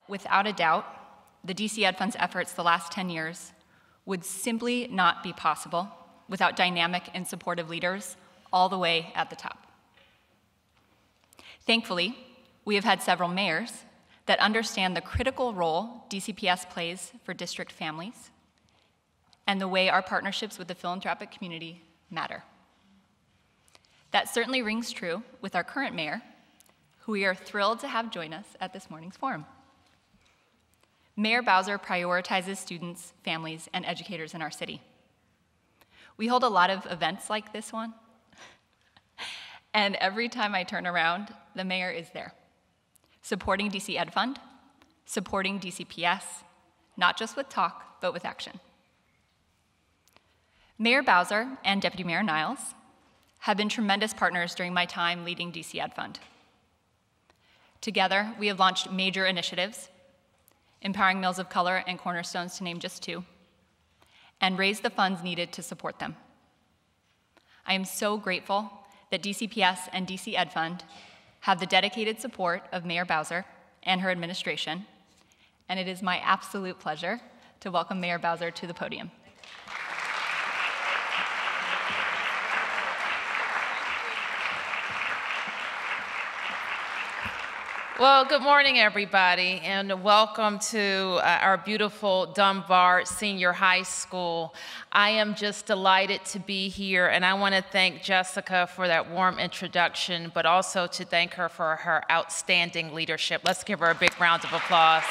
Without a doubt, the DC Ed Fund's efforts the last 10 years would simply not be possible without dynamic and supportive leaders all the way at the top. Thankfully, we have had several mayors that understand the critical role DCPS plays for district families and the way our partnerships with the philanthropic community matter. That certainly rings true with our current mayor, who we are thrilled to have join us at this morning's forum. Mayor Bowser prioritizes students, families, and educators in our city. We hold a lot of events like this one, and every time I turn around, the mayor is there, supporting DC Ed Fund, supporting DCPS, not just with talk, but with action. Mayor Bowser and Deputy Mayor Niles have been tremendous partners during my time leading DC Ed Fund. Together, we have launched major initiatives, empowering Mills of Color and Cornerstones to name just two, and raised the funds needed to support them. I am so grateful that DCPS and DC Ed Fund have the dedicated support of Mayor Bowser and her administration, and it is my absolute pleasure to welcome Mayor Bowser to the podium. Well, good morning, everybody, and welcome to our beautiful Dunbar Senior High School. I am just delighted to be here, and I want to thank Jessica for that warm introduction, but also to thank her for her outstanding leadership. Let's give her a big round of applause.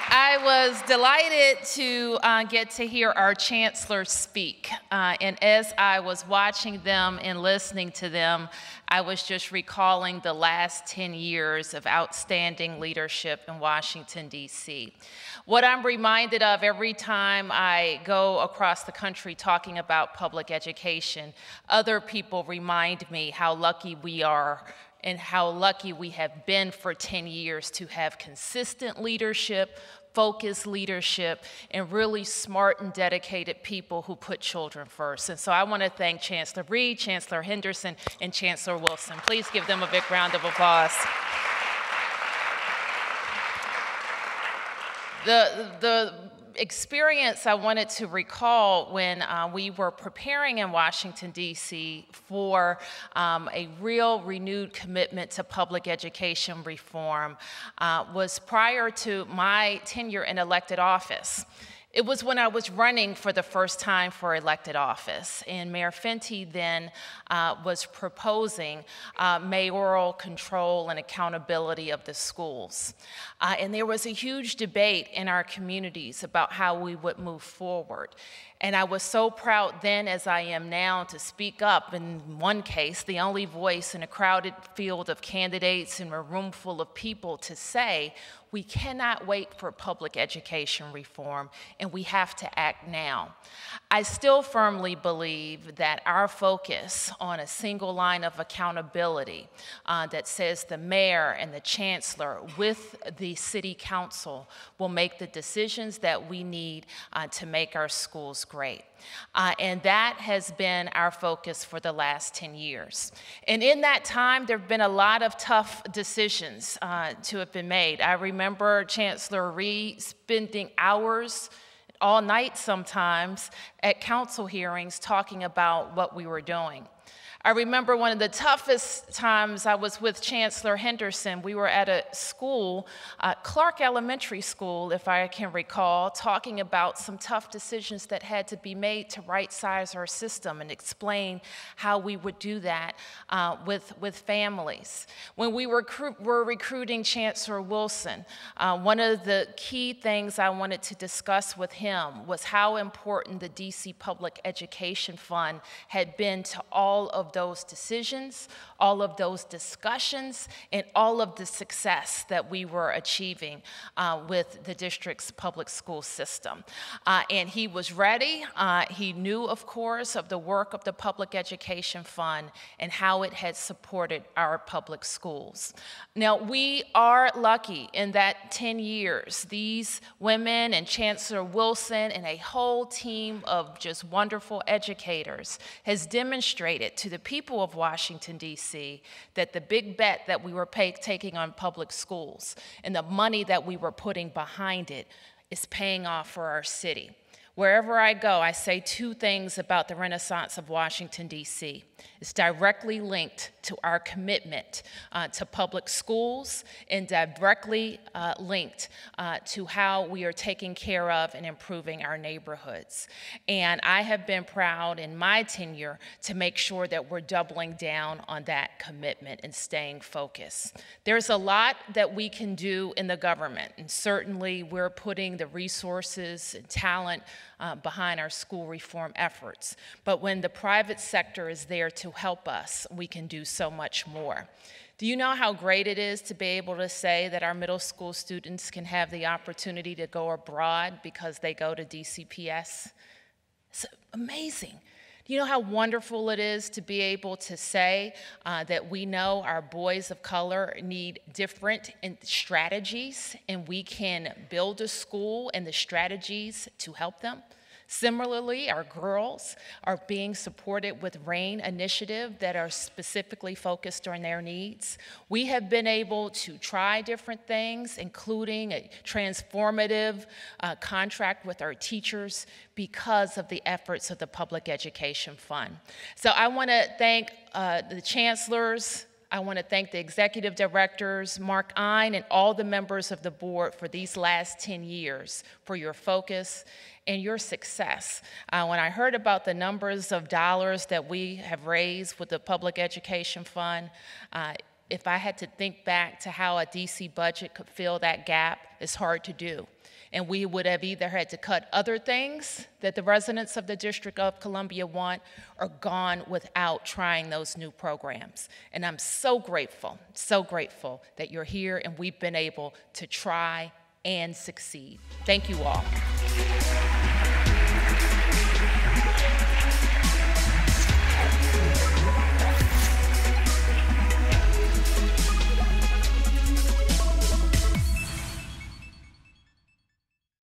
I was delighted to get to hear our chancellor speak, and as I was watching them and listening to them, I was just recalling the last 10 years of outstanding leadership in Washington, D.C. What I'm reminded of every time I go across the country talking about public education, other people remind me how lucky we are and how lucky we have been for 10 years to have consistent leadership, focused leadership, and really smart and dedicated people who put children first. And so I want to thank Chancellor Reed, Chancellor Henderson, and Chancellor Wilson. Please give them a big round of applause. The experience I wanted to recall when we were preparing in Washington, D.C. for a real renewed commitment to public education reform was prior to my tenure in elected office. It was when I was running for the first time for elected office, and Mayor Fenty then was proposing mayoral control and accountability of the schools. And there was a huge debate in our communities about how we would move forward. And I was so proud then, as I am now, to speak up, in one case, the only voice in a crowded field of candidates in a room full of people, to say, we cannot wait for public education reform, and we have to act now. I still firmly believe that our focus on a single line of accountability that says the mayor and the chancellor with the city council will make the decisions that we need to make our schools great. And that has been our focus for the last 10 years. And in that time, there have been a lot of tough decisions to have been made. I remember Chancellor Reed spending hours, all night sometimes, at council hearings talking about what we were doing. I remember one of the toughest times I was with Chancellor Henderson. We were at a school, Clark Elementary School, if I can recall, talking about some tough decisions that had to be made to right-size our system and explain how we would do that with families. When we were recruiting Chancellor Wilson, one of the key things I wanted to discuss with him was how important the DC Public Education Fund had been to all of those decisions, all of those discussions, and all of the success that we were achieving with the district's public school system. And he was ready. He knew, of course, of the work of the Public Education Fund and how it had supported our public schools. Now, we are lucky in that 10 years, these women and Chancellor Wilson and a whole team of just wonderful educators has demonstrated to the people of Washington, D.C., that the big bet that we were taking on public schools and the money that we were putting behind it is paying off for our city. Wherever I go, I say two things about the Renaissance of Washington, D.C. It's directly linked to our commitment to public schools and directly linked to how we are taking care of and improving our neighborhoods. And I have been proud in my tenure to make sure that we're doubling down on that commitment and staying focused. There's a lot that we can do in the government, and certainly we're putting the resources and talent behind our school reform efforts. But when the private sector is there to help us, we can do so much more. Do you know how great it is to be able to say that our middle school students can have the opportunity to go abroad because they go to DCPS? It's amazing. Do you know how wonderful it is to be able to say that we know our boys of color need different strategies, and we can build a school and the strategies to help them? Similarly, our girls are being supported with RAIN initiative that are specifically focused on their needs. We have been able to try different things, including a transformative contract with our teachers because of the efforts of the Public Education Fund. So I want to thank the chancellors. I want to thank the executive directors, Mark Ein, and all the members of the board for these last 10 years for your focus and your success. When I heard about the numbers of dollars that we have raised with the Public Education Fund, if I had to think back to how a DC budget could fill that gap, it's hard to do. And we would have either had to cut other things that the residents of the District of Columbia want or gone without trying those new programs. And I'm so grateful that you're here and we've been able to try and succeed. Thank you all.